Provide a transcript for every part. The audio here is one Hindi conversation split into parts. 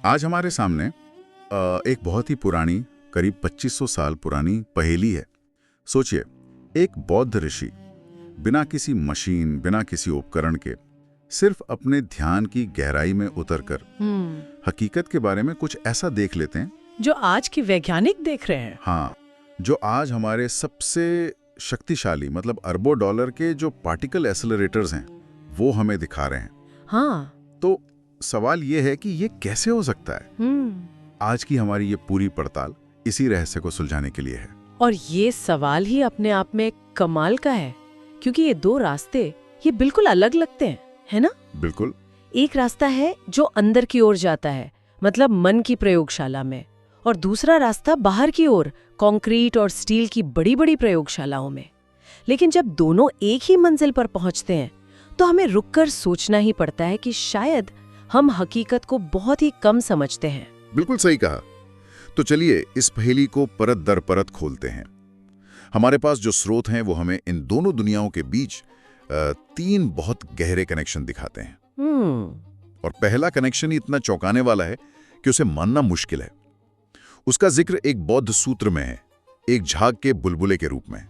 आज हमारे सामने एक बहुत ही पुरानी, करीब 2500 साल पुरानी पहेली है। सोचिए, एक बौद्ध ऋषि बिना किसी मशीन, बिना किसी उपकरण के सिर्फ अपने ध्यान की गहराई में उतरकर हकीकत के बारे में कुछ ऐसा देख लेते हैं जो आज के वैज्ञानिक देख रहे हैं। हाँ, जो आज हमारे सबसे शक्तिशाली मतलब अरबों डॉलर के जो पार्टिकल एक्सेलरेटर्स हैं वो हमें दिखा रहे हैं। हाँ। तो सवाल ये है कि ये कैसे हो सकता है। आज की हमारी ये पूरी पड़ताल इसी रहस्य को सुलझाने के लिए है। और ये सवाल ही अपने आप में कमाल का है, क्योंकि ये दो रास्ते ये बिल्कुल अलग लगते हैं, है ना? बिल्कुल। एक रास्ता है जो अंदर की ओर जाता है, मतलब मन की प्रयोगशाला में, और दूसरा रास्ता बाहर की ओर, कंक्रीट और स्टील की बड़ी बड़ी प्रयोगशालाओं में। लेकिन जब दोनों एक ही मंजिल पर पहुंचते हैं तो हमें रुककर सोचना ही पड़ता है कि शायद हम हकीकत को बहुत ही कम समझते हैं। बिल्कुल सही कहा। तो चलिए इस पहेली को परत दर परत खोलते हैं। हमारे पास जो स्रोत हैं वो हमें इन दोनों दुनियाओं के बीच 3 बहुत गहरे कनेक्शन दिखाते हैं। और पहला कनेक्शन ही इतना चौंकाने वाला है कि उसे मानना मुश्किल है। उसका जिक्र एक बौद्ध सूत्र में है, एक झाग के बुलबुले के रूप में।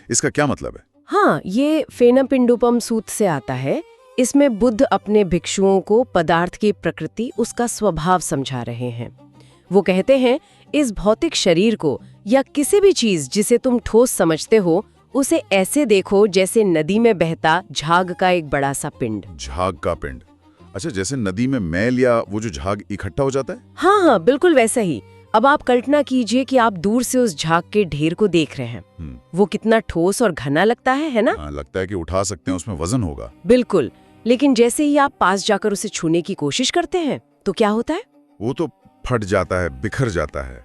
इसका क्या मतलब है? हाँ, ये फेनपिंडुपम सूत्र से आता है। इसमें बुद्ध अपने भिक्षुओं को पदार्थ की प्रकृति, उसका स्वभाव समझा रहे हैं। वो कहते हैं, इस भौतिक शरीर को या किसी भी चीज जिसे तुम ठोस समझते हो, उसे ऐसे देखो जैसे नदी में बहता झाग का एक बड़ा सा पिंड। झाग का पिंड? अच्छा, जैसे नदी में मैल या वो जो झाग इकट्ठा हो जाता है? हाँ, बिल्कुल वैसा ही। अब आप कल्पना कीजिए कि आप दूर से उस झाग के ढेर को देख रहे हैं। वो कितना ठोस और घना लगता है ना? हाँ, लगता है कि उठा सकते हैं, उसमें वजन होगा। बिल्कुल। लेकिन जैसे ही आप पास जाकर उसे छूने की कोशिश करते हैं तो क्या होता है? वो तो फट जाता है, बिखर जाता है।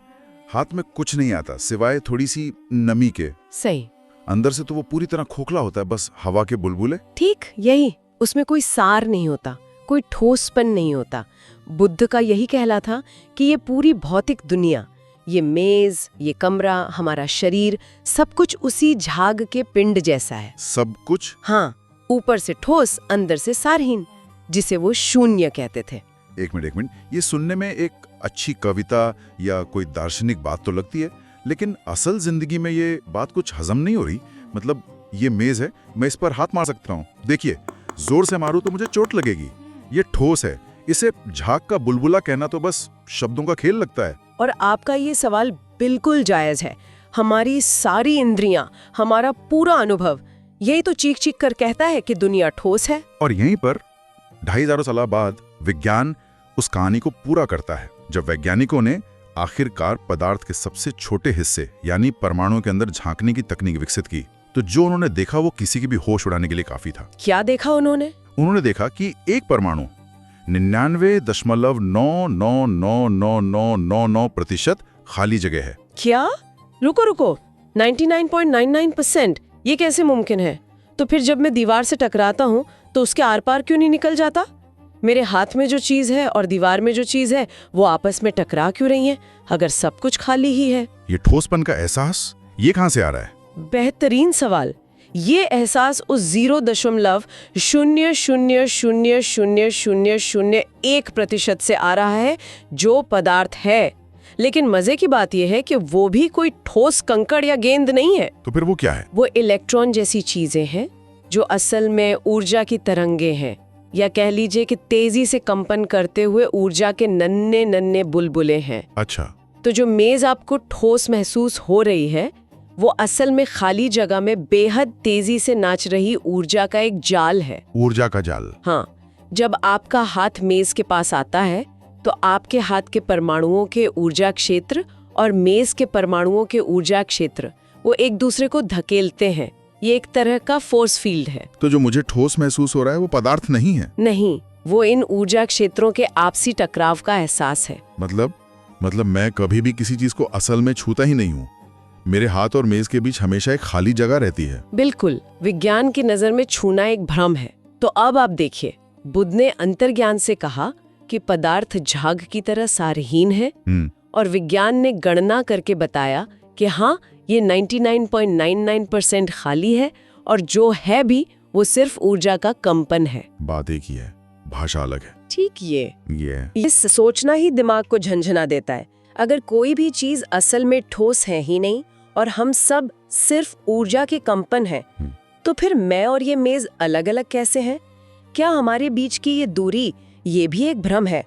हाथ में कुछ नहीं आता सिवाय थोड़ी सी नमी के। सही। अंदर से तो वो पूरी तरह खोखला होता है, बस हवा के बुलबुले। ठीक यही। उसमें कोई सार नहीं होता, कोई ठोसपन नहीं होता। बुद्ध का यही कहना था कि ये पूरी भौतिक दुनिया, ये मेज, ये कमरा, हमारा शरीर, सब कुछ उसी झाग के पिंड जैसा है। सब कुछ? हाँ, ऊपर से ठोस, अंदर से सारहीन, जिसे वो शून्य कहते थे। एक मिनट, ये सुनने में एक अच्छी कविता या कोई दार्शनिक बात तो लगती है, लेकिन असल जिंदगी में ये बात कुछ हजम नहीं हो रही। मतलब ये मेज है, मैं इस पर हाथ मार सकता हूँ, देखिए जोर से मारूं तो मुझे चोट लगेगी। ये ठोस है, इसे झाग का बुलबुला कहना तो बस शब्दों का खेल लगता है। और आपका ये सवाल बिल्कुल जायज है। हमारी सारी इंद्रियां, हमारा पूरा अनुभव यही तो चीख चीख कर कहता है कि दुनिया ठोस है। और यहीं पर 2500 साल बाद विज्ञान उस कहानी को पूरा करता है, जब वैज्ञानिकों ने आखिरकार पदार्थ के सबसे छोटे हिस्से यानी परमाणुओं के अंदर झांकने की तकनीक विकसित की। तो जो उन्होंने देखा वो किसी की भी होश उड़ाने के लिए काफी था। क्या देखा उन्होंने? उन्होंने देखा कि एक परमाणु 99.9999999% खाली जगह है। क्या? रुको, 99.99%? ये कैसे मुमकिन है? तो फिर जब मैं दीवार से टकराता हूँ तो उसके आर पार क्यों नहीं निकल जाता? मेरे हाथ में जो चीज है और दीवार में जो चीज है वो आपस में टकरा क्यों रही हैं, अगर सब कुछ खाली ही है? ये ठोसपन का एहसास ये कहां से आ रहा है? बेहतरीन सवाल। ये एहसास उस 0.0000001% से आ रहा है जो पदार्थ है। लेकिन मजे की बात यह है कि वो भी कोई ठोस कंकड़ या गेंद नहीं है। तो फिर वो क्या है? वो इलेक्ट्रॉन जैसी चीजें हैं जो असल में ऊर्जा की तरंगे हैं, या कह लीजिए कि तेजी से कंपन करते हुए ऊर्जा के नन्हे नन्हे बुलबुले हैं। अच्छा। तो जो मेज आपको ठोस महसूस हो रही है वो असल में खाली जगह में बेहद तेजी से नाच रही ऊर्जा का एक जाल है। ऊर्जा का जाल? हाँ। जब आपका हाथ मेज के पास आता है तो आपके हाथ के परमाणुओं के ऊर्जा क्षेत्र और मेज के परमाणुओं के ऊर्जा क्षेत्र वो एक दूसरे को धकेलते हैं। ये एक तरह का फोर्स फील्ड है। तो जो मुझे ठोस महसूस हो रहा है वो पदार्थ नहीं है? नहीं, वो इन ऊर्जा क्षेत्रों के आपसी टकराव का एहसास है। मतलब मैं कभी भी किसी चीज को असल में छूता ही नहीं हूँ। मेरे हाथ और मेज के बीच हमेशा एक खाली जगह रहती है। बिल्कुल। विज्ञान की नजर में छूना एक भ्रम है। तो अब आप देखिए, बुद्ध ने अंतर्ज्ञान से कहा कि पदार्थ झाग की तरह सारहीन है, और विज्ञान ने गणना करके बताया कि हाँ, ये 99.99% खाली है, और जो है भी वो सिर्फ ऊर्जा का कंपन है। बात एक ही है। भाषा अलग है। ठीक ये सोचना ही दिमाग को झंझना देता है। अगर कोई भी चीज असल में ठोस है ही नहीं और हम सब सिर्फ ऊर्जा के कंपन हैं, तो फिर मैं और ये मेज अलग अलग कैसे हैं? क्या हमारे बीच की ये दूरी ये भी एक भ्रम है?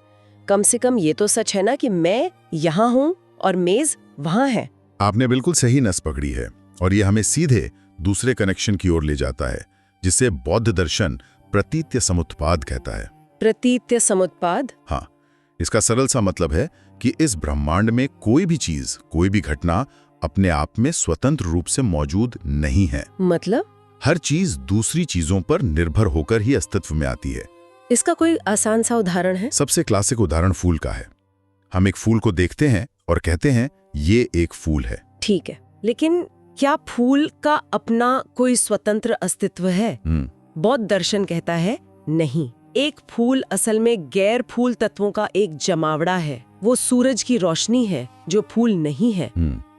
कम से कम ये तो सच है ना कि मैं यहाँ हूँ और मेज वहाँ है। आपने बिल्कुल सही नस पकड़ी है और ये हमें सीधे दूसरे कनेक्शन की ओर ले जाता है, जिसे बौद्ध दर्शन प्रतीत्य समुत्पाद कहता है। प्रतीत्य समुत्पाद? हाँ, इसका सरल सा मतलब है कि इस ब्रह्मांड में कोई भी चीज, कोई भी घटना अपने आप में स्वतंत्र रूप से मौजूद नहीं है। मतलब? हर चीज दूसरी चीजों पर निर्भर होकर ही अस्तित्व में आती है। इसका कोई आसान सा उदाहरण है? सबसे क्लासिक उदाहरण फूल का है। हम एक फूल को देखते हैं और कहते हैं ये एक फूल है। ठीक है, लेकिन क्या फूल का अपना कोई स्वतंत्र अस्तित्व है? बौद्ध दर्शन कहता है नहीं। एक फूल असल में गैर फूल तत्वों का एक जमावड़ा है। वो सूरज की रोशनी है जो फूल नहीं है।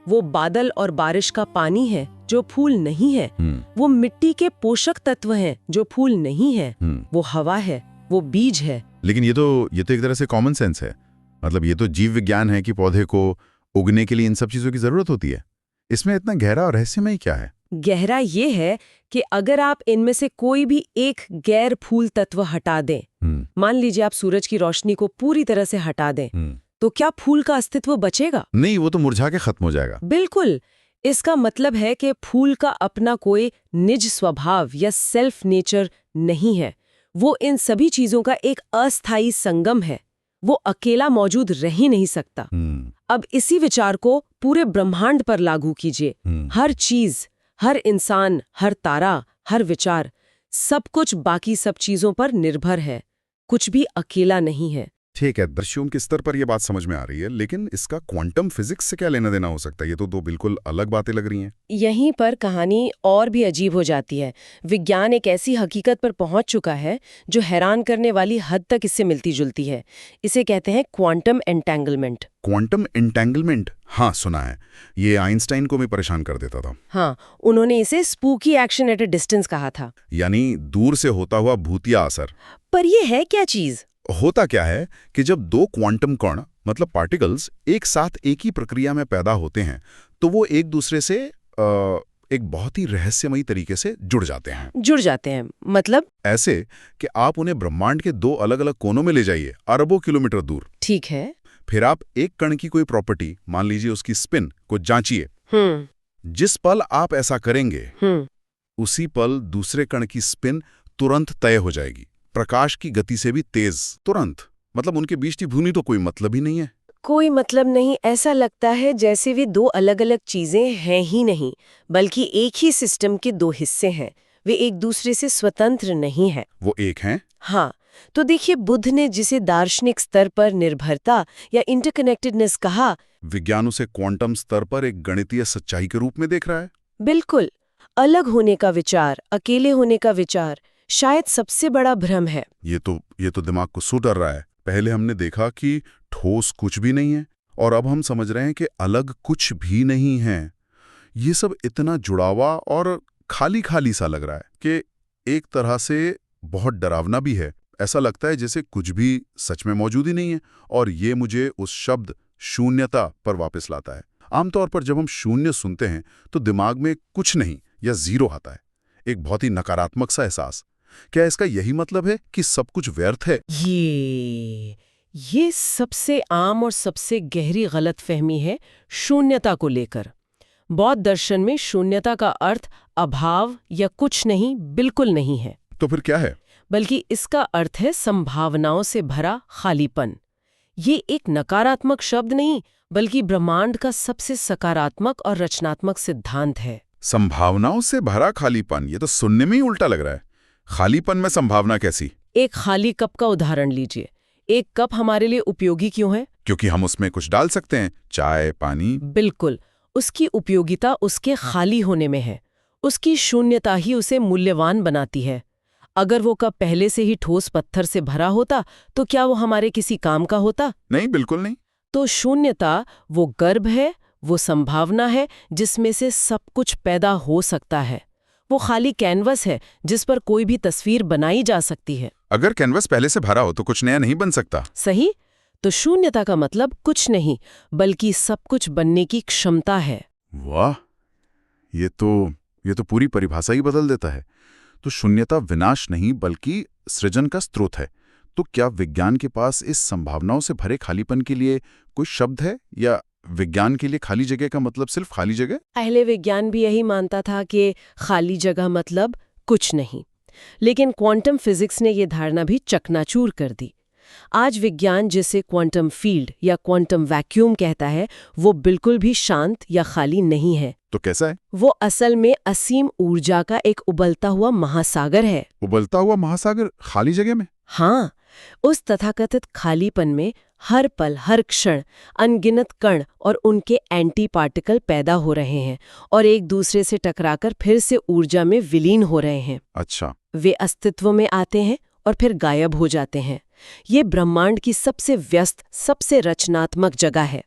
वो बादल और बारिश का पानी है जो फूल नहीं है। वो मिट्टी के पोषक तत्व हैं जो फूल नहीं है। वो हवा है, वो बीज है। लेकिन ये तो एक तरह से कॉमन सेंस है। मतलब ये तो जीव विज्ञान है कि पौधे को उगने के लिए इन सब चीजों की जरूरत होती है। इसमें इतना गहरा और रहस्यमय क्या है? गहरा ये है कि अगर आप इनमें से कोई भी एक गैर फूल तत्व हटा दें, मान लीजिए आप सूरज की रोशनी को पूरी तरह से हटा दें, तो क्या फूल का अस्तित्व बचेगा? नहीं, वो तो मुरझा के खत्म हो जाएगा। बिल्कुल। इसका मतलब है कि फूल का अपना कोई निज स्वभाव या सेल्फ नेचर नहीं है। वो इन सभी चीजों का एक अस्थायी संगम है। वो अकेला मौजूद रह ही नहीं सकता। अब इसी विचार को पूरे ब्रह्मांड पर लागू कीजिए। हर चीज, हर इंसान, हर तारा, हर विचार, सब कुछ बाकी सब चीजों पर निर्भर है। कुछ भी अकेला नहीं है। ठीक है, दर्शियों के स्तर पर यह बात समझ में आ रही है, लेकिन इसका क्वांटम फिजिक्स से क्या लेना देना हो सकता है? ये तो दो बिल्कुल अलग बातें लग रही हैं। यहीं पर कहानी और भी अजीब हो जाती है। विज्ञान एक ऐसी हकीकत पर पहुंच चुका है जो हैरान करने वाली हद तक इससे मिलती जुलती है। इसे कहते हैं क्वांटम एंटेंगलमेंट। Quantum entanglement? हाँ, सुना है। ये आइंस्टाइन को भी परेशान कर देता था। हाँ, उन्होंने इसे spooky action at a distance कहा था, यानी दूर से होता हुआ भूतिया असर। पर ये है क्या चीज? होता क्या है कि जब दो क्वांटम कण, मतलब पार्टिकल्स, एक साथ एक ही प्रक्रिया में पैदा होते हैं, तो वो एक दूसरे से एक बहुत ही रहस्यमयी तरीके से जुड़ जाते हैं। मतलब? ऐसे कि आप उन्हें ब्रह्मांड के दो अलग अलग कोनों में ले जाइए, अरबों किलोमीटर दूर। ठीक है। फिर आप एक कण की कोई प्रॉपर्टी, मान लीजिए उसकी स्पिन, को जांचिए। जिस पल आप ऐसा करेंगे, उसी पल दूसरे कण की स्पिन तुरंत तय हो जाएगी, प्रकाश की गति से भी तेज। तुरंत। मतलब उनके बीच की भूमि तो कोई मतलब ही नहीं है। कोई मतलब नहीं। ऐसा लगता है जैसे वे दो अलग अलग चीजें हैं ही नहीं, बल्कि एक ही सिस्टम के दो हिस्से हैं। वे एक दूसरे से स्वतंत्र नहीं हैं। वो एक हैं? हाँ। तो देखिए, बुद्ध ने जिसे दार्शनिक स्तर पर निर्भरता या इंटरकनेक्टेडनेस कहा, विज्ञान उसे क्वांटम स्तर पर एक गणितीय सच्चाई के रूप में देख रहा है। बिल्कुल। अलग होने का विचार, अकेले होने का विचार शायद सबसे बड़ा भ्रम है। ये तो दिमाग को सूटर रहा है। पहले हमने देखा कि ठोस कुछ भी नहीं है, और अब हम समझ रहे हैं कि अलग कुछ भी नहीं है। ये सब इतना जुड़ावा और खाली खाली सा लग रहा है कि एक तरह से बहुत डरावना भी है। ऐसा लगता है जैसे कुछ भी सच में मौजूद ही नहीं है, और ये मुझे उस शब्द शून्यता पर वापस लाता है। आमतौर पर जब हम शून्य सुनते हैं तो दिमाग में कुछ नहीं या जीरो आता है, एक बहुत ही नकारात्मक सा एहसास। क्या इसका यही मतलब है कि सब कुछ व्यर्थ है? ये सबसे आम और सबसे गहरी गलतफहमी है शून्यता को लेकर। बौद्ध दर्शन में शून्यता का अर्थ अभाव या कुछ नहीं, बिल्कुल नहीं है। तो फिर क्या है? बल्कि इसका अर्थ है संभावनाओं से भरा खालीपन। ये एक नकारात्मक शब्द नहीं, बल्कि ब्रह्मांड का सबसे सकारात्मक और रचनात्मक सिद्धांत है। संभावनाओं से भरा खालीपन? ये तो सुनने में ही उल्टा लग रहा है। खालीपन में संभावना कैसी? एक खाली कप का उदाहरण लीजिए। एक कप हमारे लिए उपयोगी क्यों है? क्योंकि हम उसमें कुछ डाल सकते हैं, चाय, पानी। बिल्कुल। उसकी उपयोगिता उसके खाली होने में है। उसकी शून्यता ही उसे मूल्यवान बनाती है। अगर वो कप पहले से ही ठोस पत्थर से भरा होता तो क्या वो हमारे किसी काम का होता? नहीं, बिल्कुल नहीं। तो शून्यता वो गर्भ है, वो संभावना है जिसमें से सब कुछ पैदा हो सकता है। वो खाली कैनवस है जिस पर कोई भी तस्वीर बनाई जा सकती है। अगर कैनवस पहले से भरा हो तो कुछ नया नहीं बन सकता। सही। तो शून्यता का मतलब कुछ नहीं, बल्कि सब कुछ बनने की क्षमता है। वाह, ये तो पूरी परिभाषा ही बदल देता है। तो शून्यता विनाश नहीं बल्कि सृजन का स्रोत है। तो क्या विज्ञान के पास इस संभावनाओं से भरे खालीपन के लिए कोई शब्द है, या विज्ञान के लिए खाली जगह का मतलब सिर्फ खाली जगह? पहले विज्ञान भी यही मानता था कि खाली जगह मतलब कुछ नहीं, लेकिन क्वांटम फिजिक्स ने ये धारणा भी चकनाचूर कर दी। आज विज्ञान जिसे क्वांटम फील्ड या क्वांटम वैक्यूम कहता है, वो बिल्कुल भी शांत या खाली नहीं है। तो कैसा है? वो असल में असीम ऊर्जा का एक उबलता हुआ महासागर है। उबलता हुआ महासागर खाली जगह में? हाँ, उस तथाकथित खालीपन में हर पल हर क्षण अनगिनत कण और उनके एंटी पार्टिकल पैदा हो रहे हैं और एक दूसरे से टकराकर फिर से ऊर्जा में विलीन हो रहे हैं। अच्छा। वे अस्तित्व में आते हैं और फिर गायब हो जाते हैं। ये ब्रह्मांड की सबसे व्यस्त, सबसे रचनात्मक जगह है।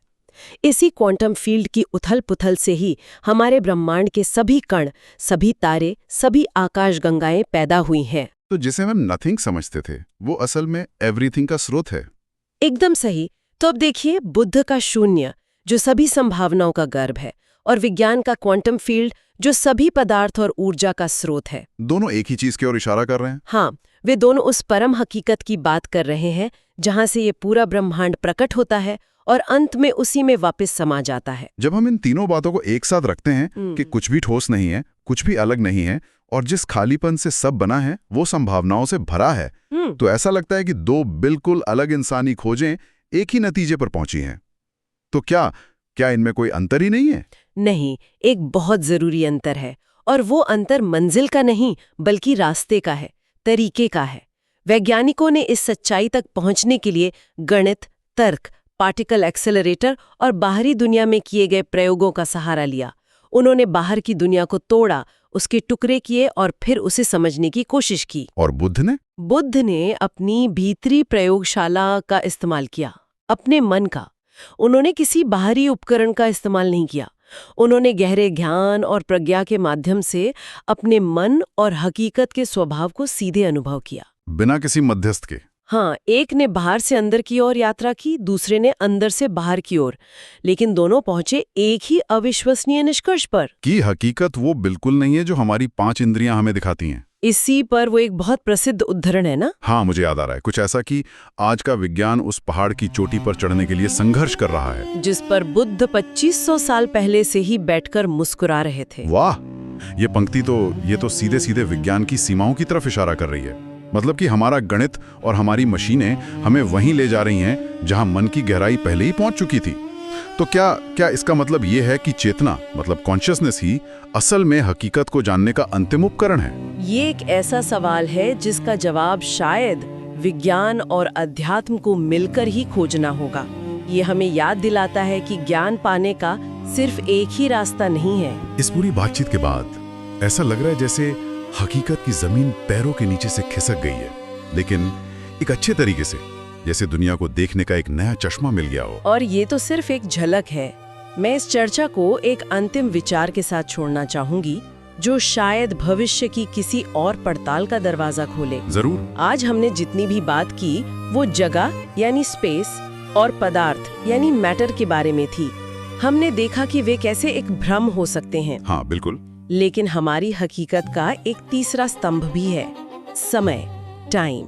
इसी क्वांटम फील्ड की उथल-पुथल से ही हमारे ब्रह्मांड के सभी कण, सभी तारे, सभी आकाशगंगाएं पैदा हुई हैं। तो जिसे हम नथिंग समझते थे, वो असल में एवरीथिंग का स्रोत है। एकदम सही। तो अब देखिए, बुद्ध का शून्य जो सभी संभावनाओं का गर्भ है, और विज्ञान का क्वांटम फील्ड जो सभी पदार्थ और ऊर्जा का स्रोत है। दोनों एक ही चीज की ओर इशारा कर रहे हैं। हाँ, वे दोनों उस परम हकीकत की बात कर रहे हैं जहां से ये पूरा ब्रह्मांड प्रकट होता है और अंत में उसी में वापस समा जाता है। जब हम इन तीनों बातों को एक साथ रखते हैं कि कुछ भी ठोस नहीं है, कुछ भी अलग नहीं है, और जिस खालीपन से सब बना है वो संभावनाओं से भरा है, तो ऐसा लगता है कि दो बिल्कुल अलग इंसानी खोजें एक ही नतीजे पर पहुंची हैं। तो क्या इनमें कोई अंतर ही नहीं है? नहीं, एक बहुत जरूरी अंतर है, और वो अंतर मंजिल का नहीं बल्कि रास्ते का है, तरीके का है। वैज्ञानिकों ने इस सच्चाई तक पहुंचने के लिए गणित, तर्क, पार्टिकल एक्सेलरेटर और बाहरी दुनिया में किए गए प्रयोगों का सहारा लिया। उन्होंने बाहर की दुनिया को तोड़ा, उसके टुकड़े किए और फिर उसे समझने की कोशिश की। और बुद्ध ने अपनी भीतरी प्रयोगशाला का इस्तेमाल किया, अपने मन का। उन्होंने किसी बाहरी उपकरण का इस्तेमाल नहीं किया। उन्होंने गहरे ज्ञान और प्रज्ञा के माध्यम से अपने मन और हकीकत के स्वभाव को सीधे अनुभव किया, बिना किसी मध्यस्थ के। हाँ, एक ने बाहर से अंदर की ओर यात्रा की, दूसरे ने अंदर से बाहर की ओर, लेकिन दोनों पहुंचे एक ही अविश्वसनीय निष्कर्ष पर कि हकीकत वो बिल्कुल नहीं है जो हमारी 5 इंद्रियां हमें दिखाती हैं। इसी पर वो एक बहुत प्रसिद्ध उदाहरण है ना? हाँ, मुझे याद आ रहा है कुछ ऐसा कि आज का विज्ञान उस पहाड़ की चोटी पर चढ़ने के लिए संघर्ष कर रहा है, जिस पर बुद्ध 2500 साल पहले से ही बैठकर मुस्कुरा रहे थे। वाह, ये तो सीधे सीधे विज्ञान की सीमाओं की तरफ इशारा कर रही है। मतलब कि हमारा गणित और हमारी मशीनें हमें वहीं ले जा रही हैं जहां मन की गहराई पहले ही पहुंच चुकी थी। तो क्या इसका मतलब ये है कि चेतना, मतलब कॉन्शियसनेस ही असल में हकीकत को जानने का अंतिम उपकरण है? ये एक ऐसा सवाल है जिसका जवाब शायद विज्ञान और अध्यात्म को मिलकर ही खोजना होगा। ये हमें याद दिलाता है कि ज्ञान पाने का सिर्फ एक ही रास्ता नहीं है। इस पूरी बातचीत के बाद ऐसा लग रहा है जैसे हकीकत की जमीन पैरों के नीचे से खिसक गई है, लेकिन एक अच्छे तरीके से, जैसे दुनिया को देखने का एक नया चश्मा मिल गया हो। और ये तो सिर्फ एक झलक है। मैं इस चर्चा को एक अंतिम विचार के साथ छोड़ना चाहूंगी, जो शायद भविष्य की किसी और पड़ताल का दरवाजा खोले। जरूर। आज हमने जितनी भी बात की वो जगह यानी स्पेस और पदार्थ यानी मैटर के बारे में थी। हमने देखा कि वे कैसे एक भ्रम हो सकते हैं। हाँ, बिल्कुल। लेकिन हमारी हकीकत का एक तीसरा स्तंभ भी है, समय, टाइम।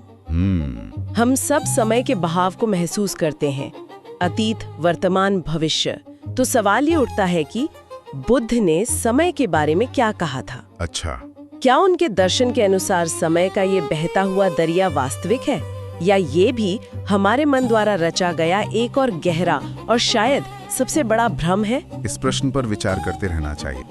हम सब समय के बहाव को महसूस करते हैं, अतीत, वर्तमान, भविष्य। तो सवाल ये उठता है कि बुद्ध ने समय के बारे में क्या कहा था? अच्छा, क्या उनके दर्शन के अनुसार समय का ये बहता हुआ दरिया वास्तविक है, या ये भी हमारे मन द्वारा रचा गया एक और गहरा और शायद सबसे बड़ा भ्रम है? इस प्रश्न पर विचार करते रहना चाहिए।